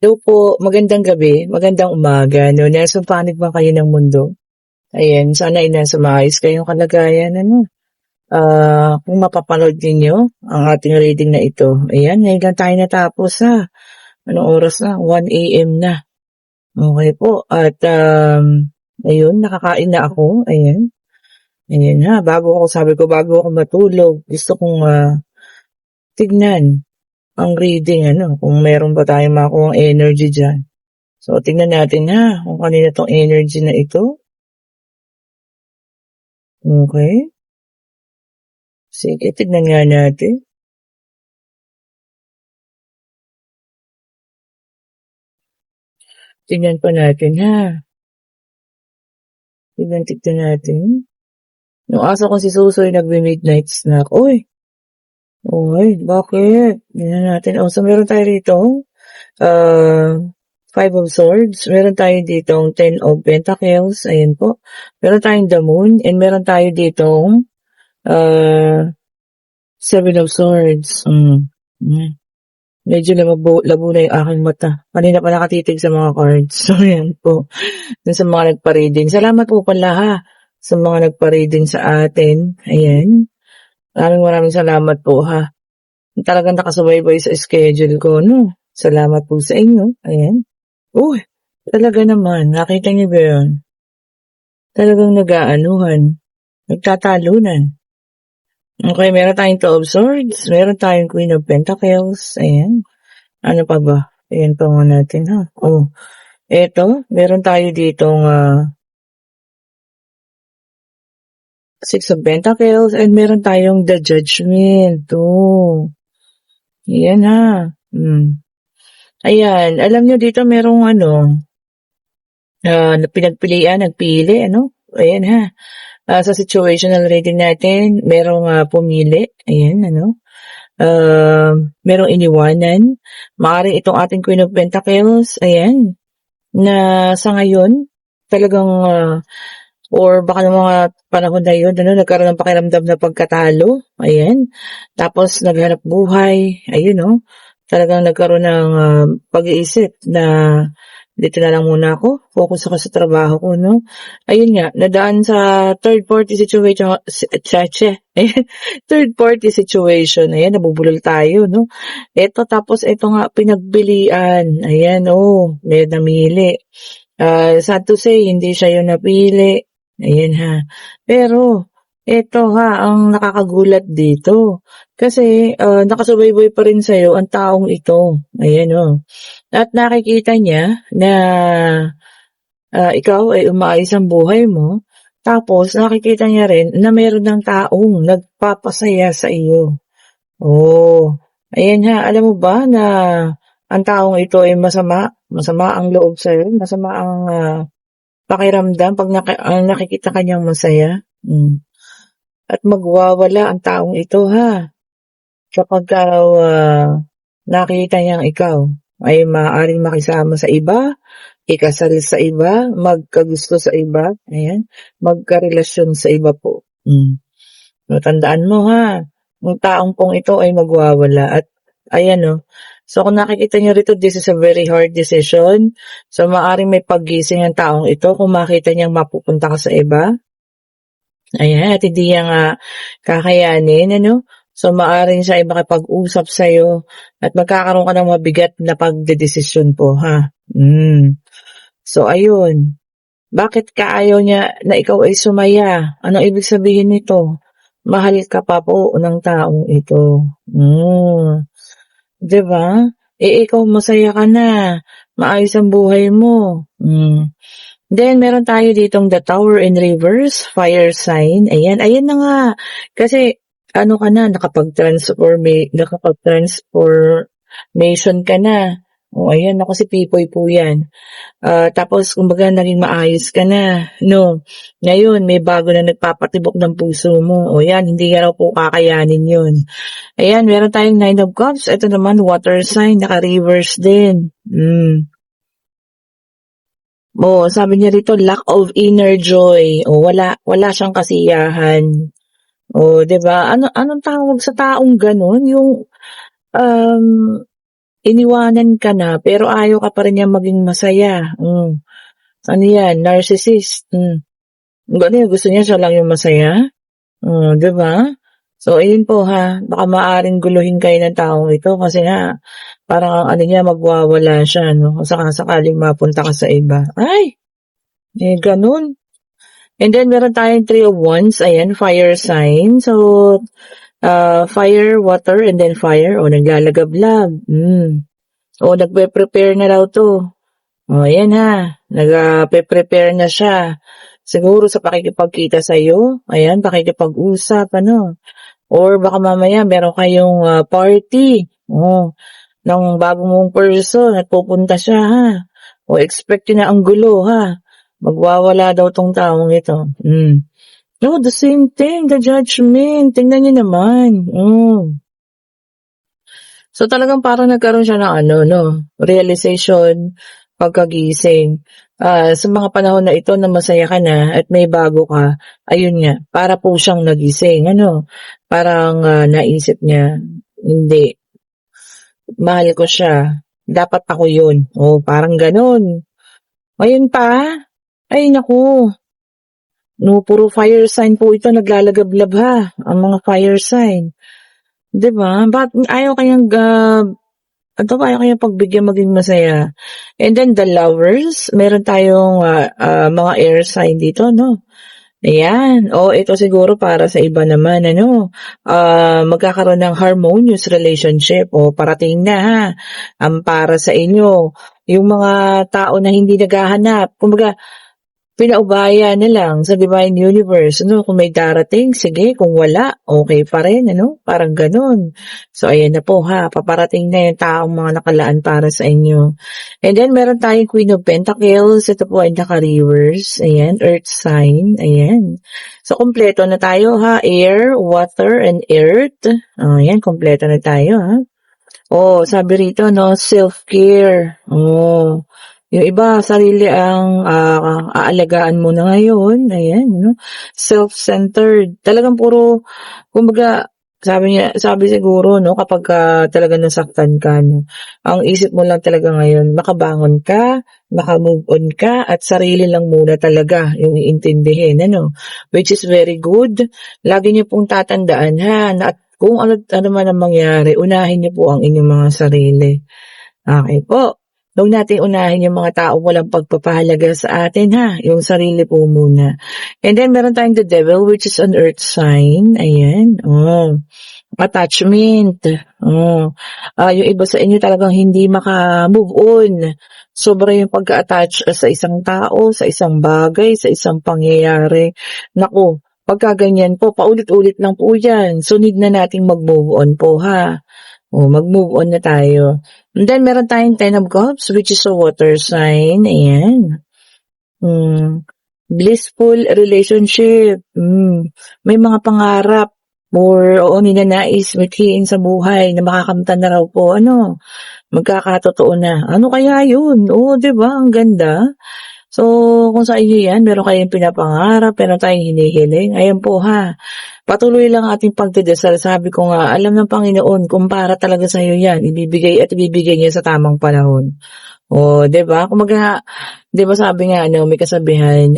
Hello po, magandang gabi, magandang umaga 'no, nasa panig ba kayo ng mundo? Ayan, sana ay nasa maayos kayong kalagayan ano. Kung mapapanood ninyo ang ating reading na ito, ayan ngayon lang tayo natapos ha. Anong oras na? 1 AM na. Okey po at, ayun nakakain na ako, ayan. Ayan ha, bago ako matulog gusto kong, tignan ang reading ano, kung meron ba tayong makuhang energy diyan. So, tingnan natin ha, kung kanino 'tong energy na ito. Okey, sige tignan nga natin. Tignan pa natin ha, tignan natin. Yung aso kong si Susoy nagmi-midnight snack. Uy, bakit? Tignan natin. So meron tayo rito, ah, 5 of Swords, meron tayo ditong 10 of Pentacles, ayan po. Meron tayong the Moon, and meron tayo ditong, 7 of Swords. Hmm. Medyo labo na yung aking mata. Kanina pa nakatitig sa mga cards. So, ayan po. Dun sa mga nagpa-reading. Salamat po pala ha, sa mga nagpa-reading sa atin. Ayan. Maraming salamat po ha. Talagang nakasubaybay sa schedule ko, no? Salamat po sa inyo. Ayan. Uy, talaga naman. Nakita niyo ba yun? Talagang nag-aanuhan. Nagtatalunan. Okay, meron tayong 2 of Swords. Meron tayong Queen of Pentacles. Ayan. Ano pa ba? Ayan pa nga natin ha. Eto, meron tayo ditong 6 of Pentacles and meron tayong the Judgment. Ayan ha. Ayan, alam nyo dito merong nagpili, ano? Ayan ha. Sa situational reading natin, merong pumili. Ayan, ano? Merong iniwanan. Maaaring itong ating Queen of Pentacles, ayan, na sa ngayon, talagang, or baka ng mga panahon na yun, nagkaroon ng pakiramdam na pagkatalo, ayan. Tapos, naghanap buhay, ayun, talagang nagkaroon ng pag-iisip na dito na lang muna ako, focus ako sa trabaho ko, no? Ayun nga, nadaan sa third party situation, third party situation, ayan, nabubulol tayo, no? Tapos ito nga, pinagbilian, ayan, may namili. Sad to say, hindi siya yung napili, ayan ha. Pero, ito ha, ang nakakagulat dito. Kasi, nakasubaybay pa rin sa'yo ang taong ito. Ayan, At nakikita niya na ikaw ay umaayos ang buhay mo. Tapos, nakikita niya rin na meron ng taong nagpapasaya sa iyo. Ayan ha, alam mo ba na ang taong ito ay masama ang loob sa'yo, masama ang pakiramdam pag nakikita kanyang masaya. At magwawala ang taong ito ha. Kapag nakita niyang ikaw ay maaaring makisama sa iba, ikasal sa iba, magkagusto sa iba, ayan, magkarelasyon sa iba po. Tandaan mo ha, ang taong pong ito ay magwawala at ayan So kung nakikita niyo rito, this is a very hard decision. So maaaring may paggising ang taong ito kung makita niyang mapupunta ka sa iba. Ayan, at hindi niya kakayanin, So, maaaring siya ay makipag-usap sa'yo at magkakaroon ka ng mabigat na pagdedesisyon po, ha? So, ayun. Bakit kaayaw niya na ikaw ay sumaya? Anong ibig sabihin nito? Mahal ka pa po ng taong ito. Diba? Ikaw masaya ka na. Maayos ang buhay mo. Then, meron tayo ditong the Tower in reverse, fire sign. Ayan na nga. Kasi, ka na, nakapag-transformation ka na. Ayan, ako si Pipoy po yan. Tapos, kumbaga, naging maayos ka na, no? Ngayon, may bago na nagpapatibok ng puso mo. Yan, hindi ka raw po kakayanin yun. Ayan, meron tayong 9 of Cups. Ito naman, water sign, naka-reverse din. Sabi niya rito, lack of inner joy. Wala siyang kasiyahan. 'Di ba? Anong tawag sa taong gano'n? Yung iniwanan ka na pero ayaw ka pa rin niyang maging masaya. Ano yan, narcissist. Ano yun, gusto niya siya lang yung masaya? 'Di ba? So, ayun po ha, baka maaring guluhin kayo ng taong ito kasi nga parang ang ano niya magwawala siya 'no, kung saka-sakaling mapunta ka sa iba. Ay, gano'n. And then meron tayong Three of Wands, ayan, fire sign. So, fire, water, and then fire. O, naglalagablab. O, nagpe-prepare na raw to. O, ayan ha. Nagpe-prepare na siya. Siguro sa pakikipagkita sa'yo. Ayan, pakikipag-usap, ano. Or baka mamaya meron kayong party. O, ng bago mong person at pupunta siya ha. O, expect nyo na ang gulo ha. Magwawala daw tong taong ito. No, the same thing, the judgment. Tingnan niyo naman. So talagang parang nagkaroon siya ng ano, no, realization, pagkagising. Sa mga panahon na ito na masaya ka na at may bago ka, ayun nga, para po siyang nagising, ano. Parang naisip niya, hindi, mahal ko siya. Dapat ako yun. Oh, parang ganun. Ngayon pa, ay naku, no, puro fire sign po ito, naglalagablab ha, ang mga fire sign. 'Di ba? Ba't ayaw kayang ayaw kayang pagbigyan maging masaya. And then the lovers, meron tayong mga air sign dito, no? Ayan. O, ito siguro para sa iba naman, ano, magkakaroon ng harmonious relationship. O, parating na ha. Para sa inyo, yung mga tao na hindi naghahanap, kumbaga, pinaubaya na lang sa divine universe, ano, kung may darating, sige, kung wala, okay pa rin, ano, parang ganun. So, ayan na po ha, paparating na yung taong mga nakalaan para sa inyo. And then, meron tayong Queen of Pentacles, ito po ay naka-reverse, ayan, earth sign, ayan. So, kompleto na tayo ha, air, water, and earth. Ayan, kompleto na tayo ha. Oh, sabi rito, no, self-care. Oh, yung iba, sarili ang aalagaan mo na ngayon. Ayan, no? Self-centered. Talagang puro, kumbaga, sabi siguro, no, kapag talaga nasaktan ka, no, ang isip mo lang talaga ngayon, makabangon ka, makamove on ka, at sarili lang muna talaga yung iintindihin, ano, which is very good. Lagi niyo pong tatandaan, ha, na at kung ano man ang mangyari, unahin niyo po ang inyong mga sarili. Okay po. Huwag natin unahin yung mga taong walang pagpapahalaga sa atin ha. Yung sarili po muna. And then meron tayong the devil which is an earth sign. Ayan. Attachment. Yung iba sa inyo talagang hindi maka-move on. Sobra yung pagka-attach sa isang tao, sa isang bagay, sa isang pangyayari. Naku, pagka ganyan po, paulit-ulit lang po yan. So need na nating mag-move on po ha. Mag-move on na tayo. And then, meron tayong Ten of Cups, which is a water sign. Ayan. Blissful relationship. May mga pangarap or ninanais, mithiin sa buhay na makakamtan na raw po. Ano? Magkakatotoo na. Ano kaya yun? Diba? Ang ganda. So, kung sa inyo yan, meron kayong pinapangarap, meron tayong hinihiling. Ayan po ha. Patuloy lang ating pagdadasal. Sabi ko nga, alam ng Panginoon kung para talaga sa iyo yan, ibibigay niya sa tamang panahon. 'Di ba? Kumaga, 'di ba sabi nga may kasabihan,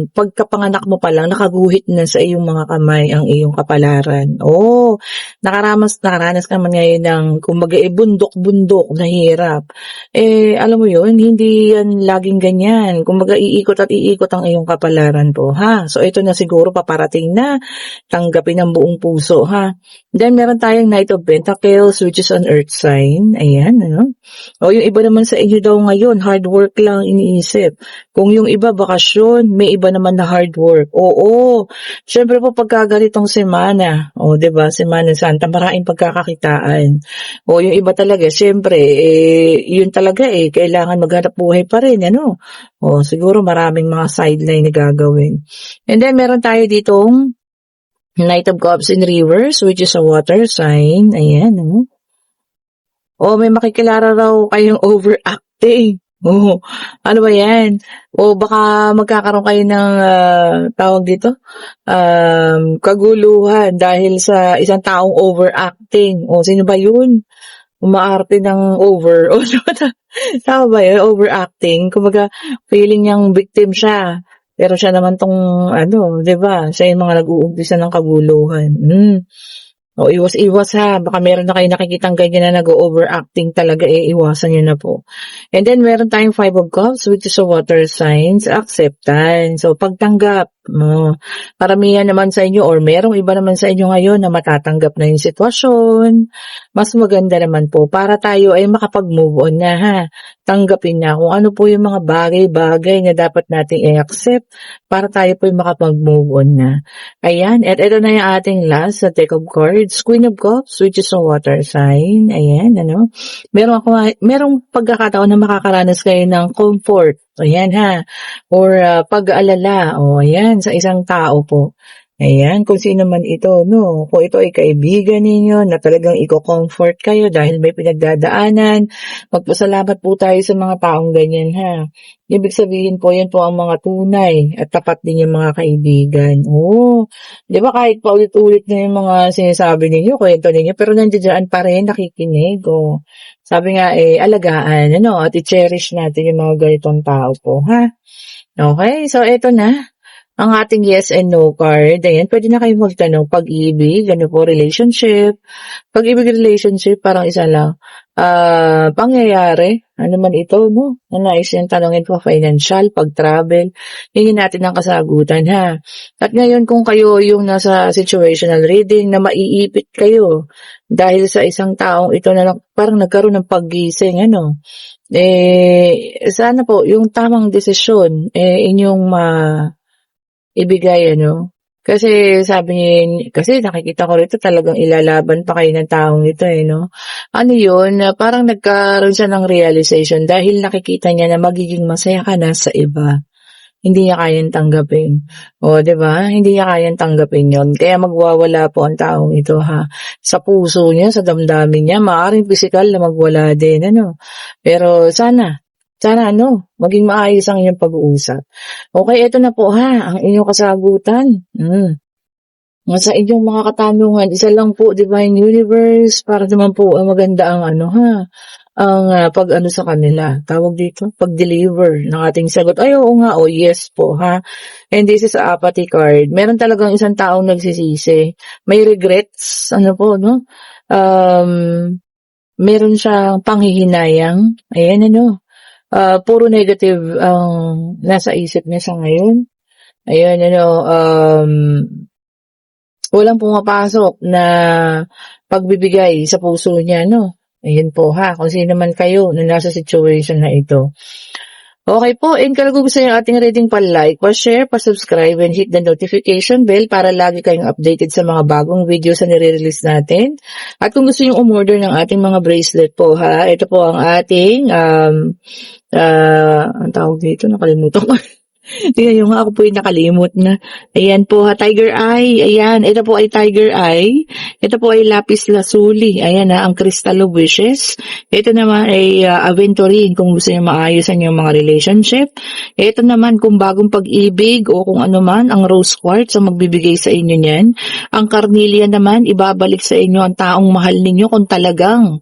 pagkapanganak mo pa lang nakaguhit na sa iyong mga kamay ang iyong kapalaran. Nakaranas ka man ngayon ng kumbaga bundok-bundok na hirap. Alam mo 'yun, hindi yan laging ganyan. Kumbaga iikot at iikot ang iyong kapalaran po, ha. So ito na siguro paparating na, tanggapin ng buong puso, ha. Then meron tayong Knight of Pentacles which is an earth sign. Ayan, ano. Yung iba naman sa inyo daw ngayon, hard work lang iniisip. Kung yung iba bakasyon, may iba naman na hard work. Syempre po pagka ganitong semana, 'di ba? Semana Santa, maraming pagkakakitaan. Yung iba talaga, syempre, yun talaga kailangan maghanap buhay pa rin, ano? Siguro maraming mga sideline na gagawin. And then meron tayo ditong Knight of Cups in reverse, which is a water sign. Ayan, ano? May makikilala raw kayong overacting. Ano ba yan? Baka magkakaroon kayo ng, tawag dito, kaguluhan dahil sa isang taong overacting. Sino ba yun? umaarte ng over o tama ba yun? Overacting. Kumbaga, feeling niyang victim siya. Pero siya naman 'tong ano, 'di ba, siya yung mga nag-uumpisa ng kaguluhan. O iwas-iwas ha, baka meron na kayong nakikitang ganyan na nag-overacting talaga, iwasan niyo na po. And then meron tayong 5 of Cups which is a water signs, acceptance. So pagtanggap, paramihan naman sa inyo or merong iba naman sa inyo ngayon na matatanggap na yung sitwasyon. Mas maganda naman po para tayo ay makapag-move on na ha. Tanggapin na kung ano po yung mga bagay-bagay na dapat nating i-accept para tayo po yung makapag-move on na. Ayan, at ito na yung ating last sa deck of cards, Queen of Cups, which is a water sign. Ayan, ano. Merong pagkakataon na makakaranas kayo ng comfort. Ayan ha. Or pag-aalala. O ayan, sa isang tao po. Ayan, kung sino man ito, no? Kung ito ay kaibigan ninyo na talagang i-comfort kayo dahil may pinagdadaanan, magpasalamat po tayo sa mga taong ganyan, ha? Ibig sabihin po, yan po ang mga tunay at tapat din yung mga kaibigan. Di ba kahit paulit-ulit na yung mga sinasabi ninyo, kwento ninyo, pero nandiyan pa rin, nakikinig, Sabi nga, alagaan, at i-cherish natin yung mga ganitong tao po, ha? Okay, so eto na. Ang ating yes and no card, ayan, pwede na kayo magtanong, pag-ibig, relationship. Pag-ibig, relationship, parang isa lang. Pangyayari, ano man ito, no? Nais yung tanongin po, financial, pag-travel, hingin natin ang kasagutan, ha? At ngayon, kung kayo yung nasa situational reading na maiipit kayo dahil sa isang taong ito na parang nagkaroon ng paggising, sana po, yung tamang desisyon, inyong ibigay, Kasi sabi niya, kasi nakikita ko rito talagang ilalaban pa kayo ng taong ito, Ano yun, parang nagkaroon siya ng realization dahil nakikita niya na magiging masaya ka na sa iba. Hindi niya kayang tanggapin. Diba? Hindi niya kayang tanggapin yon. Kaya magwawala po ang taong ito, ha. Sa puso niya, sa damdamin niya, maaaring physical na magwala din, Pero sana, maging maayos ang inyong pag-uusap. Okay, ito na po ha, ang inyong kasagutan. Sa inyong mga katanungan, isa lang po, Divine Universe, para naman po maganda ang pag-ano sa kanila. Tawag dito, pag-deliver ng ating sagot. Ay, oo nga, yes po ha. And this is a apathy card. Meron talagang isang taong nagsisisi. May regrets, meron siyang panghihinayang. Ayan, puro negative ang nasa isip niya sa ngayon. Ayan, walang pumapasok na pagbibigay sa puso niya, Ayan po ha, kung sino man kayo na nasa situation na ito. Okay po, and kung gusto niyo ating reading, pa-like, pa-share, pa-subscribe, and hit the notification bell para lagi kayong updated sa mga bagong videos na nire-release natin. At kung gusto niyo umorder ng ating mga bracelet po ha, ito po ang ating ang tawag dito, nakalimutan ko. Tingnan nyo nga, ako po yung nakalimot na. Ayan po ha, Tiger Eye. Ayan, ito po ay Tiger Eye. Ito po ay Lapis Lazuli. Ayan ang Crystal of Wishes. Ito naman ay Aventurine kung gusto nyo maayusan yung mga relationship. Ito naman kung bagong pag-ibig o kung ano man, ang Rose Quartz ang magbibigay sa inyo niyan. Ang Carnelian naman, ibabalik sa inyo ang taong mahal ninyo kung talagang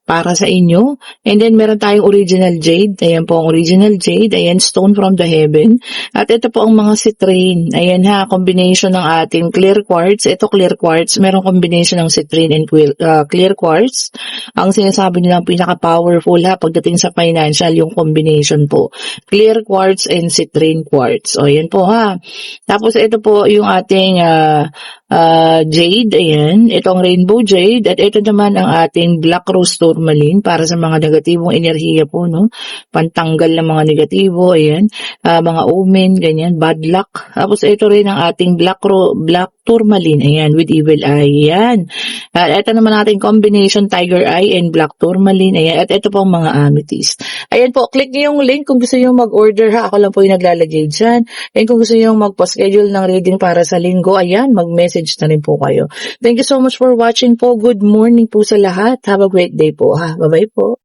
para sa inyo. And then, meron tayong original jade. Ayan po ang original jade. Ayan, stone from the heaven. At ito po ang mga citrine. Ayan ha, combination ng ating clear quartz. Ito clear quartz. Merong combination ng citrine and clear quartz. Ang sinasabi nilang pinaka-powerful ha, pagdating sa financial, yung combination po. Clear quartz and citrine quartz. O, ayan po ha. Tapos, ito po yung ating jade. Ayan. Ito ang rainbow jade. At ito naman ang ating black rose tourmaline para sa mga negatibong enerhiya po, pantanggal ng mga negatibo, ayan, mga omen, ganyan, bad luck. Tapos ito rin ang ating black tourmaline, ayan, with evil eye, ayan. At ito naman ating combination tiger eye and black tourmaline, ayan. At ito po ang mga amethyst. Ayan po, click niyo yung link kung gusto niyo mag-order ha. Ako lang po yung naglalagay dyan. And kung gusto niyo magpa-schedule ng reading para sa linggo, ayan, mag-message na rin po kayo. Thank you so much for watching po. Good morning po sa lahat. Have a great day po ha. Bye-bye po.